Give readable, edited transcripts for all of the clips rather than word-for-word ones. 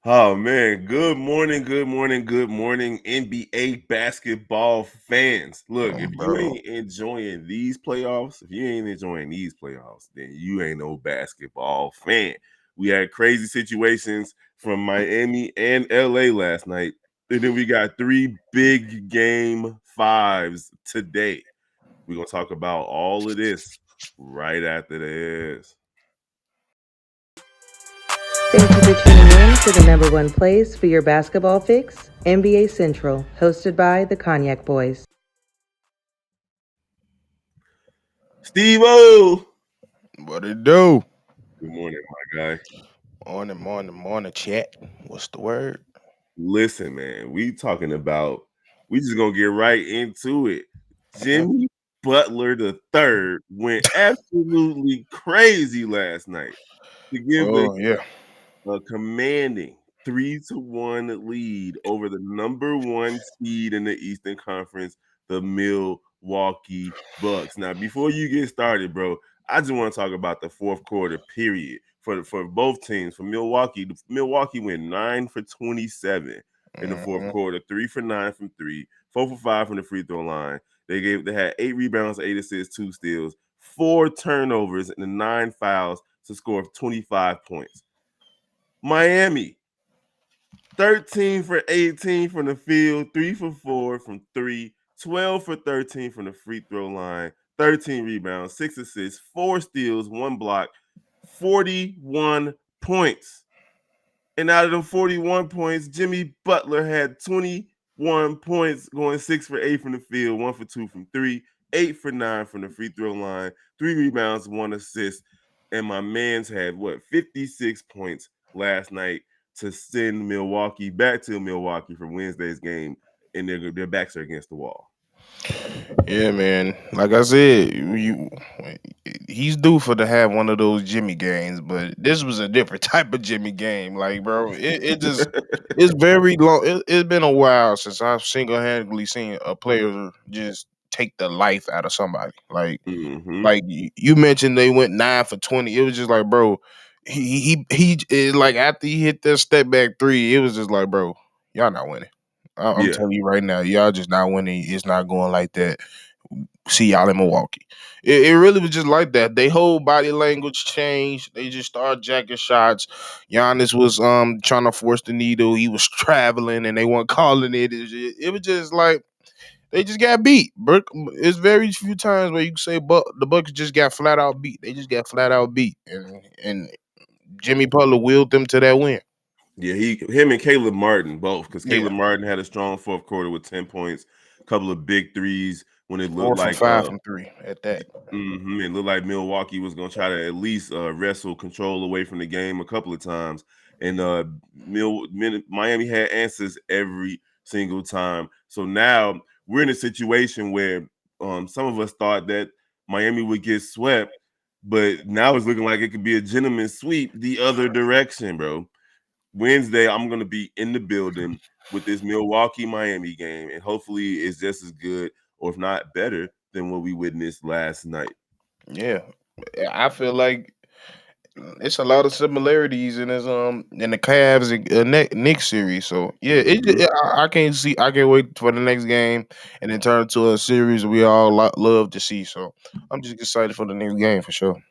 Oh man, good morning, good morning, good morning, NBA basketball fans. Look, if you Bro. ain't enjoying these playoffs, if you ain't enjoying these playoffs, then you ain't no basketball fan. We had crazy situations from Miami and LA last night, and then we got three big game fives today. We're gonna talk about all of this right after this. Thank you for tuning in to the number one place for your basketball fix, NBA Central, hosted by the Cognac Boys. Steve-O! What it do? Good morning, my guy. Morning, chat. What's the word? Listen, man, we just gonna get right into it. Okay. Jimmy Butler the third went absolutely crazy last night to give the Oh yeah. a commanding 3-1 lead over the number one seed in the Eastern Conference, the Milwaukee Bucks. Now, before you get started, bro, I just want to talk about the fourth quarter period for both teams. For Milwaukee went 9 for 27 in the fourth Mhm. quarter, 3 for 9 from three, 4 for 5 from the free throw line. They had 8 rebounds, 8 assists, 2 steals, 4 turnovers, and 9 fouls to score 25 points. Miami, 13 for 18 from the field, 3 for 4 from three, 12 for 13 from the free throw line, 13 rebounds, 6 assists, 4 steals, 1 block, 41 points. And out of them 41 points, Jimmy Butler had 21 points, going 6 for 8 from the field, 1 for 2 from three, 8 for 9 from the free throw line, 3 rebounds, 1 assist. And my man's had 56 points last night to send Milwaukee back to Milwaukee for Wednesday's game, and their backs are against the wall. Yeah, man. Like I said, he's due for to have one of those Jimmy games, but this was a different type of Jimmy game. Like, bro, it just it's very long. It's been a while since I've single handedly seen a player just take the life out of somebody. hmm You mentioned they went 9 for 20. It was just like, bro, like after he hit that step back three, it was just like, bro, y'all not winning. I'm Yeah. telling you right now, y'all just not winning. It's not going like that. See y'all in Milwaukee. It really was just like that. They whole body language changed. They just started jacking shots. Giannis was trying to force the needle. He was traveling, and they weren't calling it. It was just like they just got beat. It's very few times where you can say the Bucks just got flat out beat. They just got flat out beat, and Jimmy Butler willed them to that win. Yeah, him and Caleb Martin both, because Yeah, Caleb Martin had a strong fourth quarter with 10 points, a couple of big threes when it looked 4 for 5 from three at that. it looked like Milwaukee was gonna try to at least wrestle control away from the game a couple of times. And Miami had answers every single time. So now we're in a situation where some of us thought that Miami would get swept, but now it's looking like it could be a gentleman's sweep the other direction, bro. Wednesday, I'm going to be in the building with this Milwaukee Miami game, and hopefully it's just as good, or if not better, than what we witnessed last night. Yeah, I feel like it's a lot of similarities in the Cavs and Knicks series. So yeah, Mhm. I can't see. I can't wait for the next game and then turn to a series we all love to see. So I'm just excited for the next game for sure.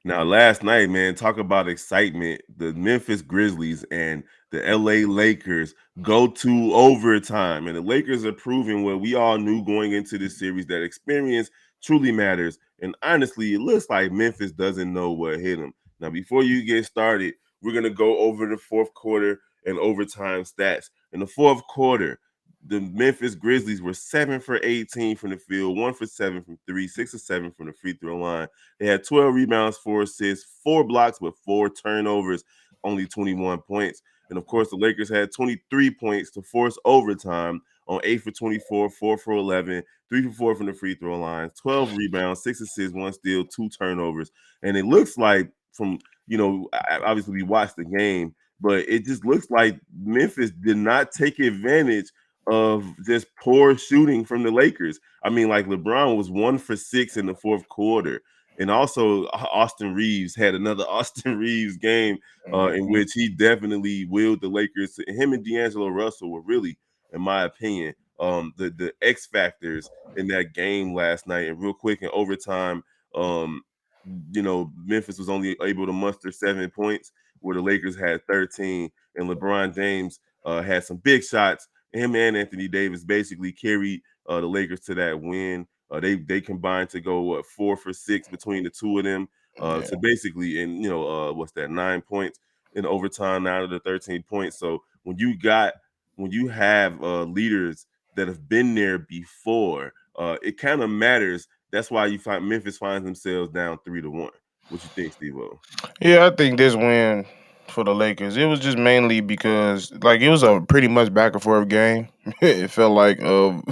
Now, last night, man, talk about excitement. The Memphis Grizzlies and the LA Lakers go to overtime. And the Lakers are proving what we all knew going into this series, that experience truly matters. And honestly, it looks like Memphis doesn't know what hit them. Now, before you get started, we're going to go over the fourth quarter and overtime stats. In the fourth quarter, the Memphis Grizzlies were 7 for 18 from the field, 1 for 7 from three, 6 or 7 from the free throw line. They had 12 rebounds, 4 assists, 4 blocks, but 4 turnovers, only 21 points. And of course, the Lakers had 23 points to force overtime on 8 for 24, 4 for 11, 3 for 4 from the free throw line, 12 rebounds, 6 assists, 1 steal, 2 turnovers. And it looks like obviously we watched the game, but it just looks like Memphis did not take advantage of just poor shooting from the Lakers. I mean, like LeBron was 1 for 6 in the fourth quarter. And also, Austin Reeves had another Austin Reeves game in Mhm. which he definitely willed the Lakers. Him and D'Angelo Russell were really, in my opinion, the X factors in that game last night. And real quick in overtime, um, Memphis was only able to muster 7 points, where the Lakers had 13, and LeBron James had some big shots. Him and Anthony Davis basically carried the Lakers to that win. They combined to go 4 for 6 between the two of them Yeah. to basically and what's that 9 points in overtime out of the 13 points. So when you have leaders that have been there before, it kind of matters. That's why you find Memphis finds themselves down 3-1. What you think, Steve O? Yeah, I think this win for the Lakers, it was just mainly because like it was a pretty much back and forth game. It felt like Goku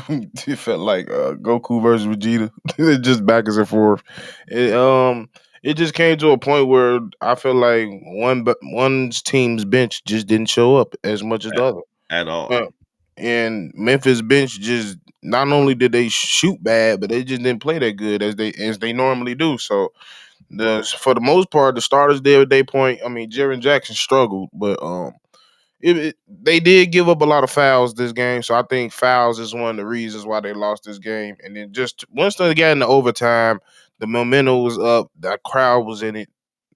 versus Vegeta. It just back and forth. It just came to a point where I feel like one's team's bench just didn't show up as much as the At, other. at all. Uh, and Memphis bench just not only did they shoot bad, but they just didn't play that good as they normally do. So for the most part, the starters there at day point. I mean, Jaren Jackson struggled, but they did give up a lot of fouls this game. So I think fouls is one of the reasons why they lost this game. And then just once they got into overtime, the momentum was up. The crowd was in it.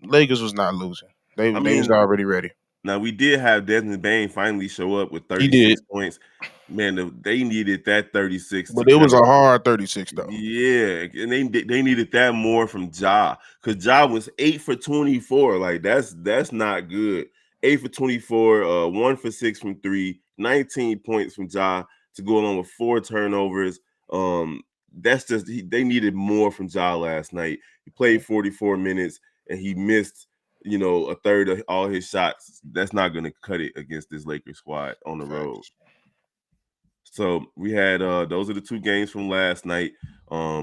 Lakers was not losing. They I they was mean, already ready. now we did have Desmond Bain finally show up with He did, 36 points. Man, they needed that 36 to but it was kind a of. hard 36 though. Yeah, and they needed that more from Ja because Ja was 8 for 24. Like that's not good. 8 for 24, 1 for 6 from three, 19 points from Ja to go along with 4 turnovers. That's just they needed more from Ja last night. He played 44 minutes and he missed, a third of all his shots. That's not gonna cut it against this Lakers squad on the road. Facts. So we had those are the two games from last night.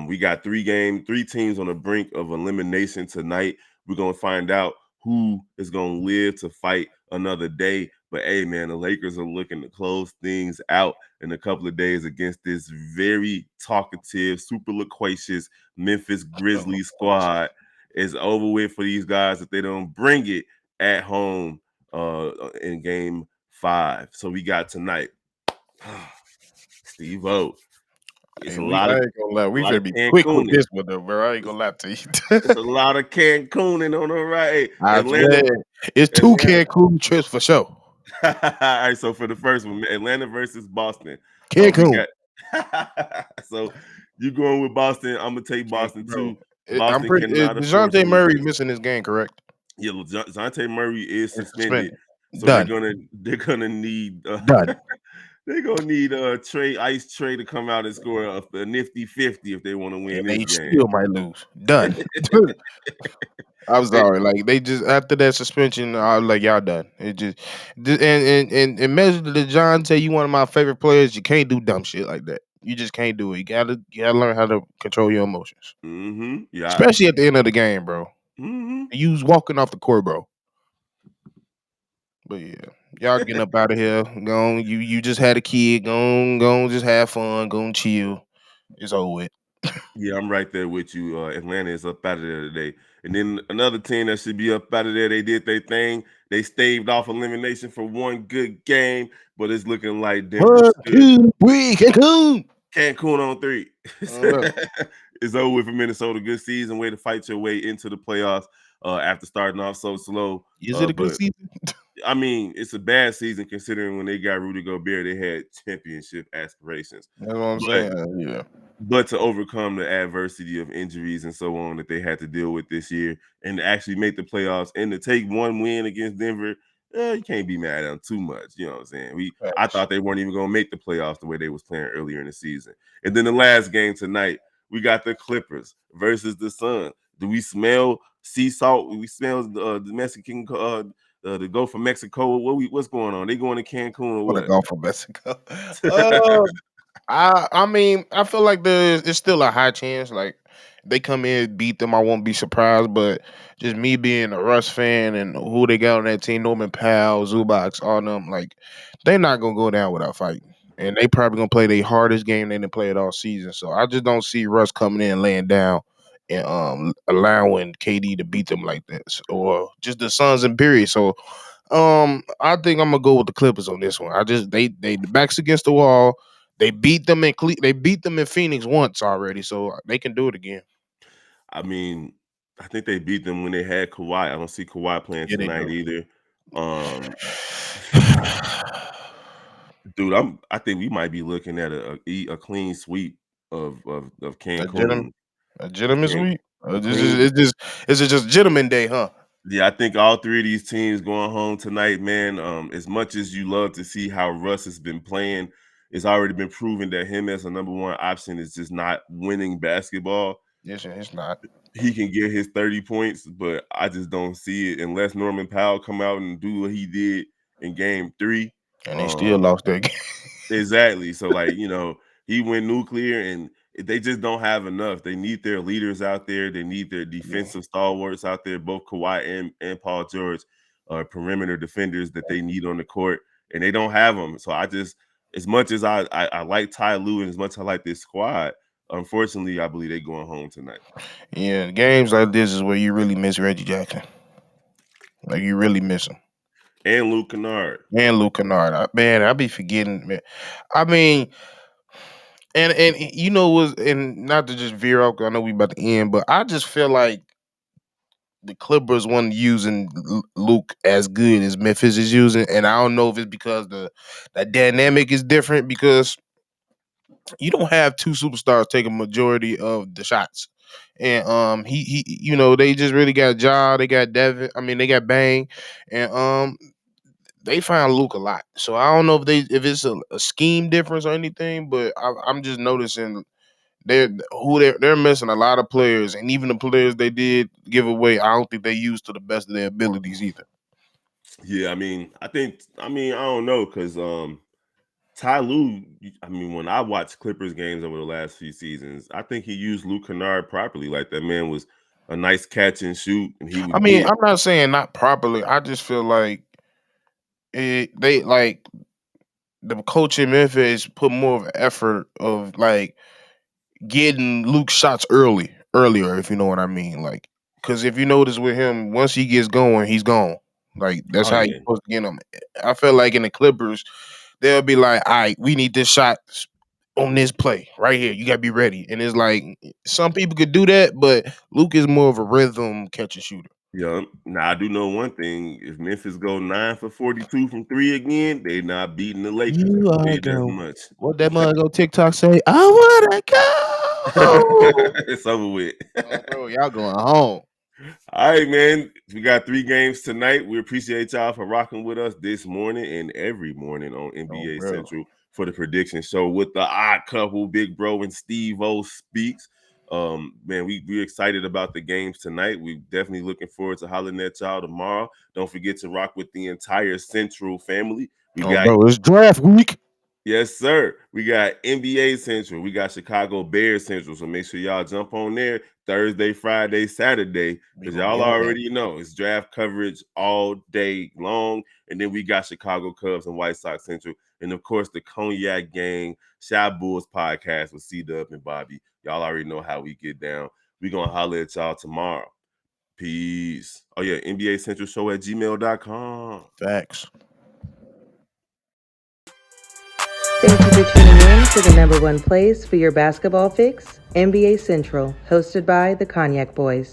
We got three teams on the brink of elimination tonight. We're gonna find out who is gonna live to fight another day. But hey, man, the Lakers are looking to close things out in a couple of days against this very talkative, super loquacious Memphis Grizzlies squad. It's over with for these guys if they don't bring it at home in game 5. So we got tonight. Steve O. It's Hey, a we lot I of ain't gonna lie. We finna be quick with Cancooning. this one though, bro. I ain't It's, gonna lie to it's you. a lot of Cancooning on the right. I Atlanta, swear, it's two Atlanta. Cancun trips for sure. All right, so for the first one, Atlanta versus Boston. We Cancun. got so you going with Boston. I'm gonna take Can Boston bro. too. I'm Boston pretty. cannot afford to Dejounte lose Murray this. missing this game, correct? Yeah, Zante Murray is It's suspended, suspended. so they're Done. gonna they're gonna need Done. they're gonna need Ice Trey to come out and score a nifty 50 if they want to win And this they game. still might lose. Done. I'm Hey, sorry. Like they just after that suspension, I was like, y'all done. And measure to John tell you one of my favorite players. You can't do dumb shit like that. You just can't do it. You gotta learn how to control your emotions, yeah. especially at the end of the game, bro. Hmm. You was walking off the court, bro. But yeah, y'all getting up out of here. Go on. You just had a kid. Go on, just have fun. Go and chill. It's over with. Yeah, I'm right there with you. Atlanta is up out of there today. And then another team that should be up out of there, they did their thing. They staved off elimination for one good game, but it's looking like Denver One, stood two, three, Cancun. Cancun on three. Yeah. It's over with for Minnesota. Good season, way to fight your way into the playoffs after starting off so slow. Is it a good But season? I mean, it's a bad season considering when they got Rudy Gobert, they had championship aspirations. That's what I'm But saying. Yeah. but to overcome the adversity of injuries and so on that they had to deal with this year and to actually make the playoffs and to take one win against Denver, you can't be mad at them too much. You know what I'm saying? I Facts. thought they weren't even gonna make the playoffs the way they was playing earlier in the season. And then the last game tonight, we got the Clippers versus the Suns. Do we smell sea salt? We smell the Mexican the go for Mexico. What's going on? They going to Cancun For the or Gulf of Mexico. what? I mean, I feel like it's still a high chance. Like they come in, beat them, I won't be surprised. But just me being a Russ fan and who they got on that team, Norman Powell, Zubats, all them, like they're not gonna go down without fighting. And they probably gonna play their hardest game they didn't play it all season. So I just don't see Russ coming in laying down and allowing KD to beat them like that, or just the Suns in period. So I think I'm gonna go with the Clippers on this one. I just they the backs against the wall. They beat them in Phoenix once already, so they can do it again. I mean, I think they beat them when they had Kawhi. I don't see Kawhi playing Yeah, they tonight do. either. Um, dude, I think we might be looking at a clean sweep of Legitimate, Cancun. Of legitimate Can sweep. a clean It's just gentleman day, huh? Yeah, I think all three of these teams going home tonight, man. As much as you love to see how Russ has been playing, it's already been proven that him as a number one option is just not winning basketball. Yes, it's not, He can get his 30 points, but I just don't see it unless Norman Powell come out and do what he did in game 3. and they still Um, lost that game. Exactly. So, like, he went nuclear and they just don't have enough. They need their leaders out there. They need their Yeah. defensive stalwarts out there, both Kawhi and Paul George are perimeter defenders that they need on the court, and they don't have them. So I just, as much as I like Ty Lue and as much as I like this squad, unfortunately, I believe they're going home tonight. Yeah, games like this is where you really miss Reggie Jackson. Like you really miss him. And Luke Kennard. And Luke Kennard. Man, I be forgetting, man. I mean, and you know was and not to just veer off, 'cause I know we about to end, but I just feel like the Clippers wasn't using Luke as good as Memphis is using, and I don't know if it's because the dynamic is different because you don't have two superstars take a majority of the shots. And they just really got Ja, they got Devin, I mean they got Bang, and they find Luke a lot. So I don't know if it's a scheme difference or anything, but I'm just noticing they're missing a lot of players, and even the players they did give away, I don't think they used to the best of their abilities either. Yeah, I don't know, because Ty Lue, I mean, when I watched Clippers games over the last few seasons, I think he used Luke Kennard properly. Like, that man was a nice catch and shoot, and he I would mean, get. I'm not saying not properly. I just feel like they like the coach in Memphis put more of an effort of like getting Luke shots earlier, if you know what I mean. Like, because if you notice with him, once he gets going, he's gone. Like that's Oh how you yeah, supposed to get him. I feel like in the Clippers, they'll be like, "All right, we need this shot on this play right here. You gotta be ready." And it's like some people could do that, but Luke is more of a rhythm catch and shooter. yeah. Now I do know one thing: if Memphis go 9 for 42 from three again, they not beating the Lakers. I You can tell are you that going. much. What that mug on TikTok say? I wanna go. It's over with. Oh, bro, y'all going home. All right, man. We got 3 games tonight. We appreciate y'all for rocking with us this morning and every morning on Oh, NBA bro. Central for the prediction show with the odd couple, Big Bro and Steve O speaks. Man, we excited about the games tonight. We definitely looking forward to hollering at y'all tomorrow. Don't forget to rock with the entire Central family. We Oh, got bro, it's draft week. Yes, sir. We got NBA Central. We got Chicago Bears Central. So make sure y'all jump on there Thursday, Friday, Saturday, We because gonna be y'all on that. already know it's draft coverage all day long. And then we got Chicago Cubs and White Sox Central. And of course, the Cognac Gang, Shy Bulls podcast with C Dub and Bobby. Y'all already know how we get down. We gonna holler at y'all tomorrow. Peace. Oh, yeah, NBA Central Show at gmail.com. Facts. Thank you for tuning in to the number one place for your basketball fix, NBA Central, hosted by the Cognac Boys.